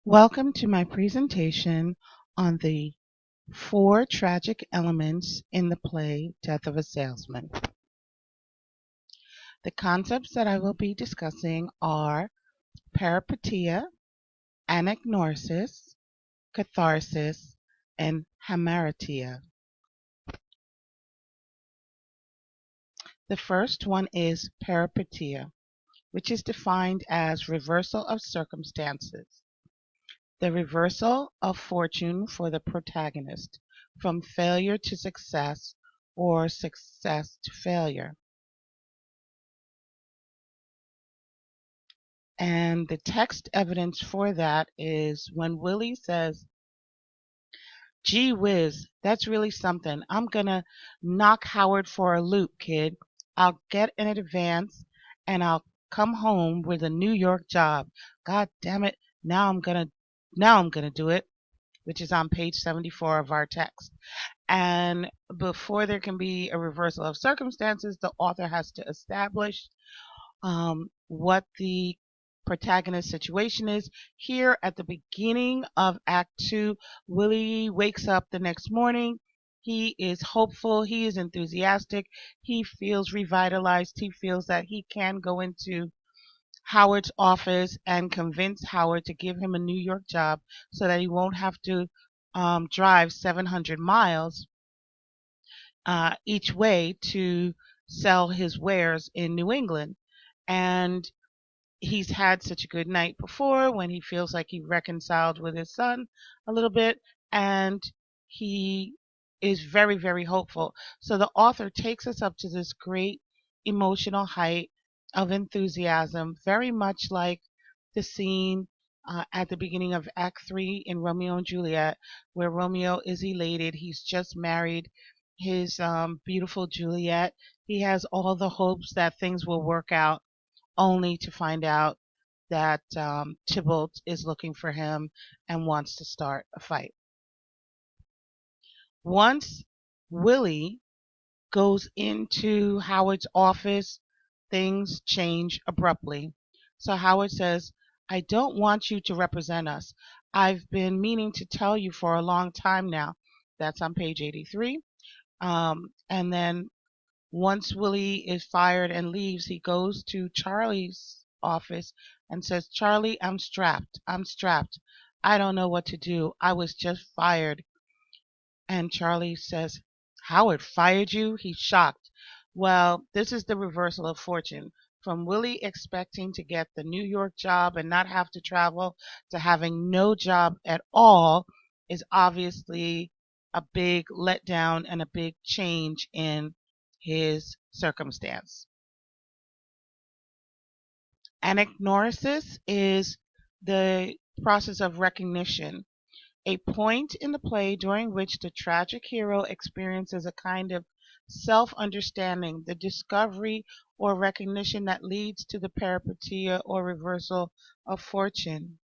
Welcome to my presentation on the 4 tragic elements in the play Death of a Salesman. The concepts that I will be discussing are Peripeteia, Anagnorisis, Catharsis, and Hamartia. The first one is Peripeteia, which is defined as reversal of circumstances. The reversal of fortune for the protagonist, from failure to success or success to failure. And the text evidence for that is when Willie says, "Gee whiz, that's really something. I'm going to knock Howard for a loop, kid. I'll get in advance and I'll come home with a New York job. God damn it. Now I'm going to do it," which is on page 74 of our text. And before there can be a reversal of circumstances, the author has to establish what the protagonist situation is. Here at the beginning of Act 2, Willie wakes up the next morning. He is hopeful. He is enthusiastic. He feels revitalized. He feels that he can go into Howard's office and convince Howard to give him a New York job so that he won't have to drive 700 miles each way to sell his wares in New England. And he's had such a good night before when he feels like he reconciled with his son a little bit, and he is very, very hopeful. So the author takes us up to this great emotional height of enthusiasm, very much like the scene at the beginning of Act 3 in Romeo and Juliet, where Romeo is elated. He's just married his beautiful Juliet. He has all the hopes that things will work out, only to find out that Tybalt is looking for him and wants to start a fight. Once Willie goes into Howard's office, things change abruptly. So Howard says, "I don't want you to represent us. I've been meaning to tell you for a long time now." That's on page 83. And then once Willie is fired and leaves, he goes to Charlie's office and says, "Charlie, I'm strapped. I'm strapped. I don't know what to do. I was just fired." And Charlie says, "Howard fired you?" He's shocked. Well, this is the reversal of fortune. From Willie expecting to get the New York job and not have to travel to having no job at all is obviously a big letdown and a big change in his circumstance. Anagnorisis is the process of recognition, a point in the play during which the tragic hero experiences a kind of self-understanding, the discovery or recognition that leads to the peripeteia or reversal of fortune.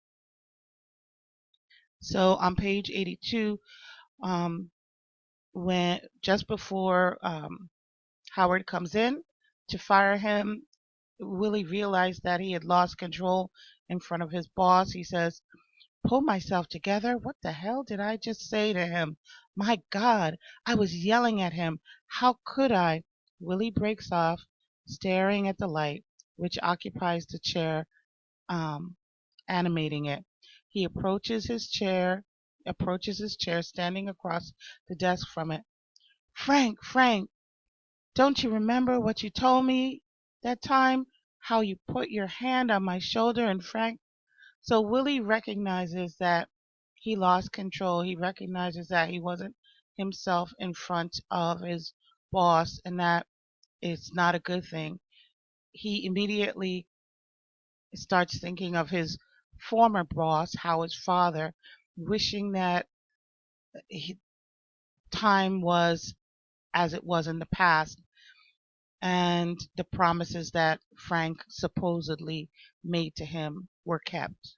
So on page 82, when just before Howard comes in to fire him, Willie realized that he had lost control in front of his boss. He says, "Pull myself together. What the hell did I just say to him? My God, I was yelling at him. How could I?" Willie breaks off, staring at the light, which occupies the chair, animating it. He approaches his chair, standing across the desk from it. "Frank, Frank, don't you remember what you told me that time? How you put your hand on my shoulder?" And Frank, so Willie recognizes that he lost control. He recognizes that he wasn't himself in front of his boss and that it's not a good thing. He immediately starts thinking of his former boss, Howard's father, wishing that time was as it was in the past, and the promises that Frank supposedly made to him were kept.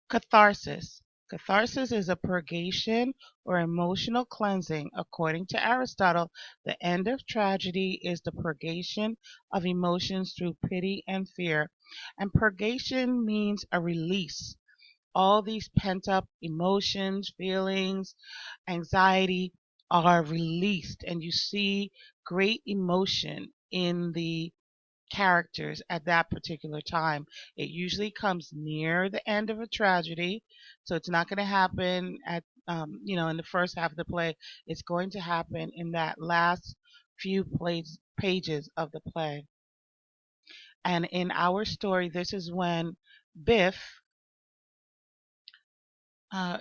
Catharsis. Catharsis is a purgation or emotional cleansing. According to Aristotle, the end of tragedy is the purgation of emotions through pity and fear. And purgation means a release. All these pent up emotions, feelings, anxiety are released, and you see great emotion in the characters at that particular time. It usually comes near the end of a tragedy, so it's not going to happen at in the first half of the play. It's going to happen in that last few pages of the play. And in our story, this is when Biff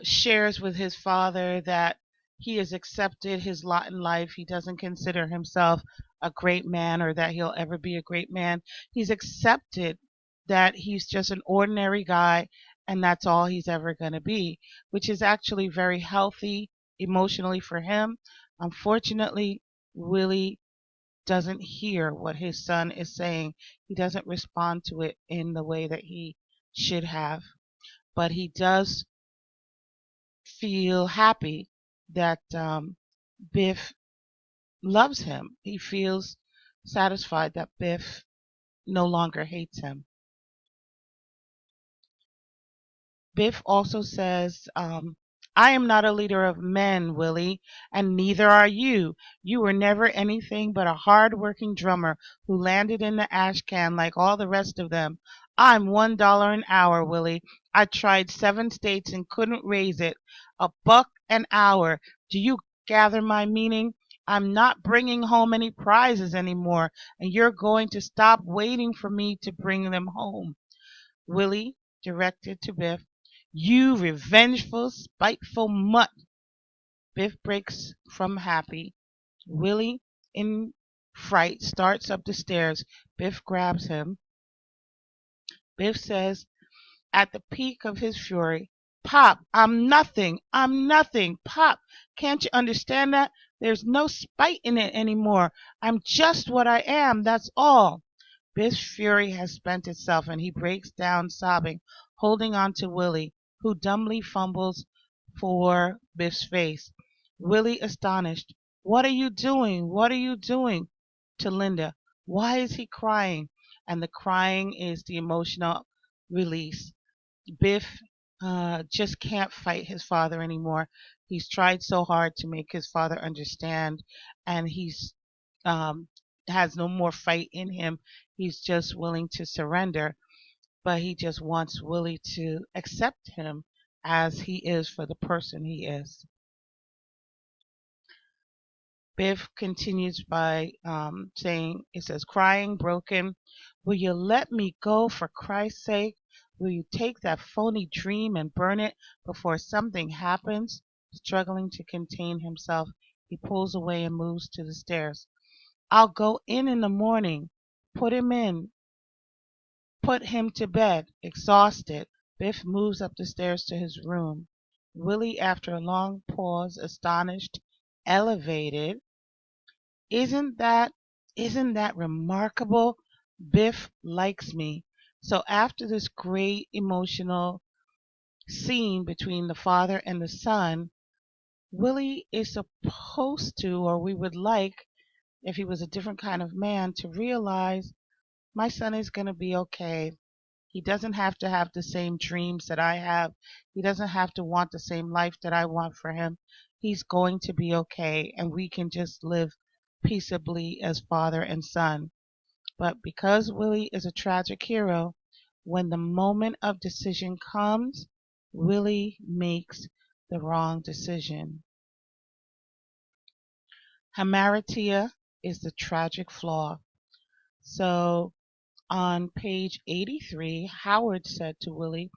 shares with his father that he has accepted his lot in life. He doesn't consider himself a great man or that he'll ever be a great man. He's accepted that he's just an ordinary guy and that's all he's ever going to be, which is actually very healthy emotionally for him. Unfortunately, Willie doesn't hear what his son is saying. He doesn't respond to it in the way that he should have. But he does feel happy that Biff loves him. He feels satisfied that Biff no longer hates him. Biff also says, I am not a leader of men, Willie, and neither are you. You were never anything but a hard-working drummer who landed in the ash can like all the rest of them. I'm $1 an hour, Willie. I tried 7 states and couldn't raise it. $1 an hour. Do you gather my meaning? I'm not bringing home any prizes anymore, and you're going to stop waiting for me to bring them home. Willie directed to Biff, you revengeful, spiteful mutt. Biff breaks from happy. Willie, in fright, starts up the stairs. Biff grabs him. Biff says, at the peak of his fury, Pop, I'm nothing. I'm nothing. Pop, can't you understand that? There's no spite in it anymore. I'm just what I am, that's all. Biff's fury has spent itself, and he breaks down sobbing, holding on to Willie, who dumbly fumbles for Biff's face. Willie, astonished, what are you doing? What are you doing? To Linda, why is he crying? And the crying is the emotional release. Biff just can't fight his father anymore. He's tried so hard to make his father understand, and he's um, has no more fight in him. He's just willing to surrender, but he just wants Willie to accept him as he is for the person he is. Biff continues by saying, it says, crying, broken, will you let me go for Christ's sake? Will you take that phony dream and burn it before something happens? Struggling to contain himself, he pulls away and moves to the stairs. I'll go in the morning. Put him in. Put him to bed. Exhausted, Biff moves up the stairs to his room. Willie, after a long pause, astonished, elevated. Isn't that remarkable? Biff likes me. So after this great emotional scene between the father and the son, Willie is supposed to, or we would like, if he was a different kind of man, to realize my son is going to be okay. He doesn't have to have the same dreams that I have. He doesn't have to want the same life that I want for him. He's going to be okay, and we can just live peaceably as father and son. But because Willie is a tragic hero, when the moment of decision comes, Willie makes the wrong decision. Hamartia is the tragic flaw. So on page 83, Howard said to Willie,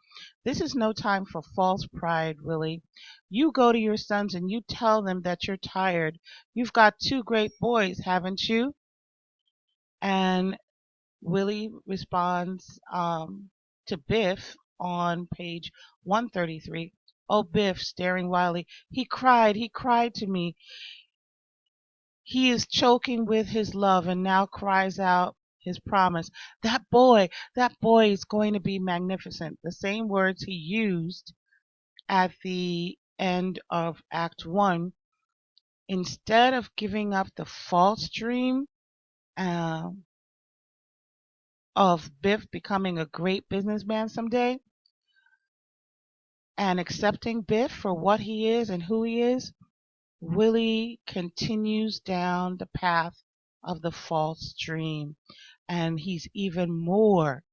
this is no time for false pride, Willie. You go to your sons and you tell them that you're tired. You've got 2 great boys, haven't you? And Willie responds to Biff on page 133. Oh, Biff, staring wildly, he cried to me. He is choking with his love and now cries out his promise. That boy is going to be magnificent. The same words he used at the end of Act 1, instead of giving up the false dream um, of Biff becoming a great businessman someday and accepting Biff for what he is and who he is, Willie continues down the path of the false dream. And he's even more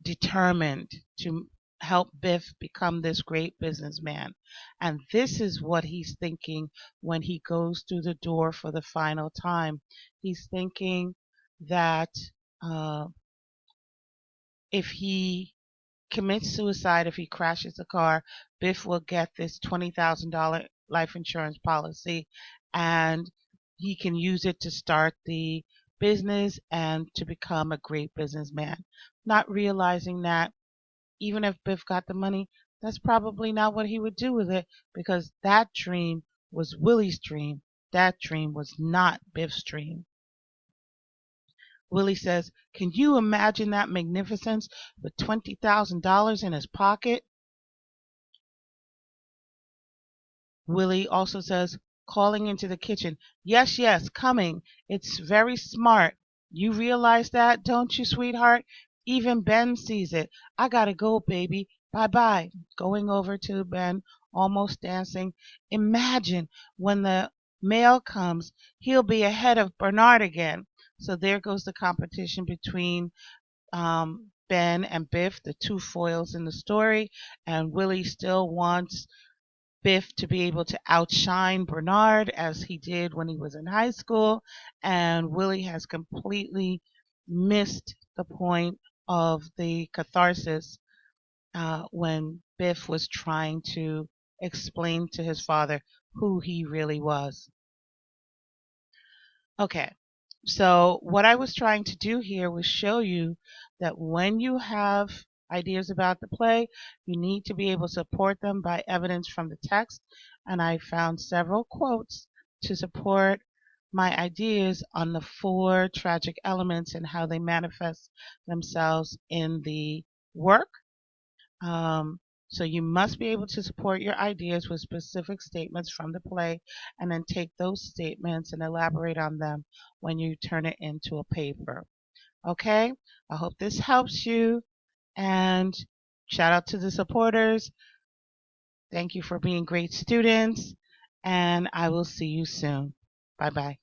determined to help Biff become this great businessman. And this is what he's thinking when he goes through the door for the final time. He's thinking that uh, if he commits suicide, if he crashes a car, Biff will get this $20,000 life insurance policy and he can use it to start the business and to become a great businessman. Not realizing that even if Biff got the money, that's probably not what he would do with it because that dream was Willie's dream. That dream was not Biff's dream. Willie says, "Can you imagine that magnificence with $20,000 in his pocket?" Willie also says, calling into the kitchen, "Yes, yes, coming. It's very smart. You realize that, don't you, sweetheart? Even Ben sees it. I gotta go, baby. Bye-bye." Going over to Ben, almost dancing. "Imagine when the mail comes, he'll be ahead of Bernard again." So there goes the competition between Ben and Biff, the two foils in the story, and Willie still wants Biff to be able to outshine Bernard as he did when he was in high school, and Willie has completely missed the point of the catharsis when Biff was trying to explain to his father who he really was. Okay, so what I was trying to do here was show you that when you have ideas about the play, you need to be able to support them by evidence from the text. And I found several quotes to support my ideas on the 4 tragic elements and how they manifest themselves in the work. So you must be able to support your ideas with specific statements from the play and then take those statements and elaborate on them when you turn it into a paper. Okay, I hope this helps you, and shout out to the supporters. Thank you for being great students, and I will see you soon. Bye bye.